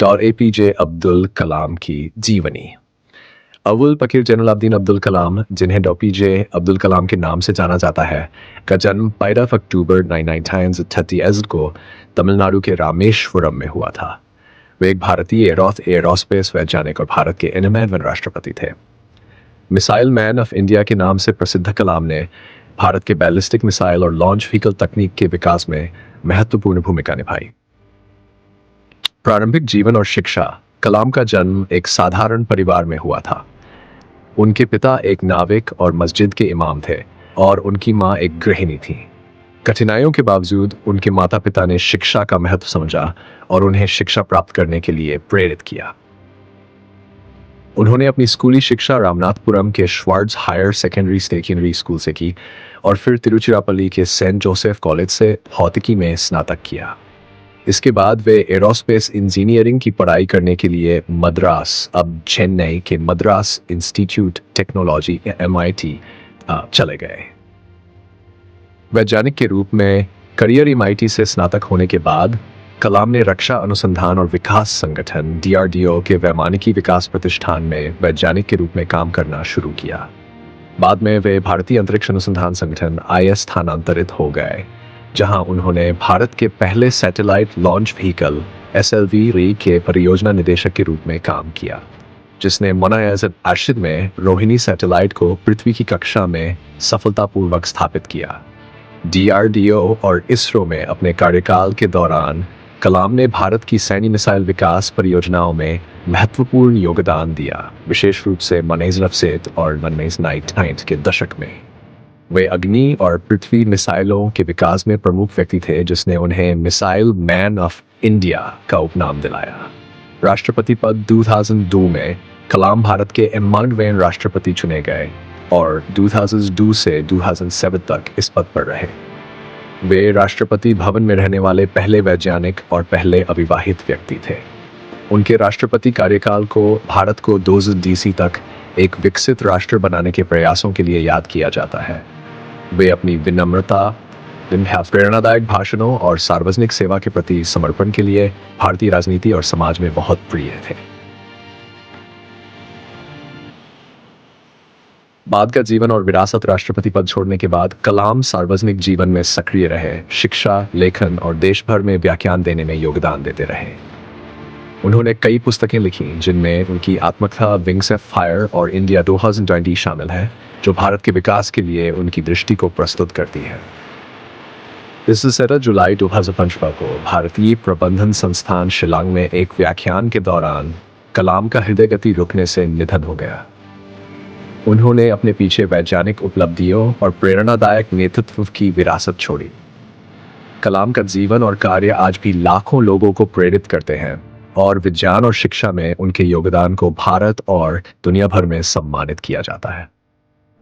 Doctor APJ Abdul Kalam की जीवनी। अवुल पकीर जैनुलाब्दीन अब्दुल कलाम, जिन्हें डॉ पीजे अब्दुल कलाम के नाम से जाना जाता है, का जन्म 5 अक्टूबर 1930 को तमिलनाडु के रामेश्वरम में हुआ था। वे एक भारतीय एरोस्पेस वैज्ञानिक और भारत के 11वें राष्ट्रपति थे। मिसाइल मैन ऑफ इंडिया के नाम से प्रसिद्ध कलाम ने भारत के बैलिस्टिक मिसाइल और लॉन्च व्हीकल तकनीक के विकास में महत्वपूर्ण भूमिका निभाई। प्रारंभिक जीवन और शिक्षा। कलाम का जन्म एक साधारण परिवार में हुआ था। उनके पिता एक नाविक और मस्जिद के इमाम थे और उनकी मां एक गृहिणी थी। कठिनाइयों के बावजूद उनके माता पिता ने शिक्षा का महत्व समझा और उन्हें शिक्षा प्राप्त करने के लिए प्रेरित किया। उन्होंने अपनी स्कूली शिक्षा रामनाथपुरम के श्वार्ट्ज हायर सेकेंडरी स्कूल से की और फिर तिरुचिरापल्ली के सेंट जोसेफ कॉलेज से भौतिकी में स्नातक किया। इसके बाद वे एरोस्पेस इंजीनियरिंग की पढ़ाई करने के लिए मद्रास, अब चेन्नई के मद्रास इंस्टीट्यूट टेक्नोलॉजी MIT चले गए। वैज्ञानिक के रूप में करियर MIT से स्नातक होने के बाद कलाम ने रक्षा अनुसंधान और विकास संगठन DRDO के वैमानिकी विकास प्रतिष्ठान में वैज्ञानिक के रूप में काम करना शुरू किया। बाद में वे भारतीय अंतरिक्ष अनुसंधान संगठन IS स्थानांतरित हो गए, जहां उन्होंने भारत के पहले सैटेलाइट लॉन्च व्हीकल SLV के परियोजना निदेशक के रूप में काम किया, जिसने मोनायाज़-एशिड में रोहिणी सैटेलाइट को पृथ्वी की कक्षा में सफलतापूर्वक स्थापित किया। DRDO और इसरो में अपने कार्यकाल के दौरान कलाम ने भारत की सैन्य मिसाइल विकास परियोजनाओं में महत्वपूर्ण योगदान दिया, विशेष रूप से 1990 और 1990 के दशक में। वे अग्नि और पृथ्वी मिसाइलों के विकास में प्रमुख व्यक्ति थे, जिसने उन्हें मिसाइल मैन ऑफ इंडिया का उपनाम दिलाया। राष्ट्रपति पद 2002 में कलाम भारत के 91वें राष्ट्रपति चुने गए और 2002 से 2007 तक इस पद पर रहे। वे राष्ट्रपति भवन में रहने वाले पहले वैज्ञानिक और पहले अविवाहित व्यक्ति थे। उनके राष्ट्रपति कार्यकाल को भारत को 2020 तक एक विकसित राष्ट्र बनाने के प्रयासों के लिए याद किया जाता है। वे अपनी विनम्रता, प्रेरणादायक भाषणों और सार्वजनिक सेवा के प्रति समर्पण के लिए भारतीय राजनीति और समाज में बहुत प्रिय थे। बाद का जीवन और विरासत। राष्ट्रपति पद छोड़ने के बाद कलाम सार्वजनिक जीवन में सक्रिय रहे, शिक्षा, लेखन और देश भर में व्याख्यान देने में योगदान देते रहे। उन्होंने कई पुस्तकें लिखी, जिनमें उनकी आत्मकथा विंग्स ऑफ फायर और इंडिया 2020 शामिल है, जो भारत के विकास के लिए उनकी दृष्टि को प्रस्तुत करती है। इस 17 जुलाई 2015 को भारतीय प्रबंधन संस्थान शिलांग में एक व्याख्यान के दौरान कलाम का हृदय गति रुकने से निधन हो गया। उन्होंने अपने पीछे वैज्ञानिक उपलब्धियों और प्रेरणादायक नेतृत्व की विरासत छोड़ी। कलाम का जीवन और कार्य आज भी लाखों लोगों को प्रेरित करते हैं और विज्ञान और शिक्षा में उनके योगदान को भारत और दुनिया भर में सम्मानित किया जाता है।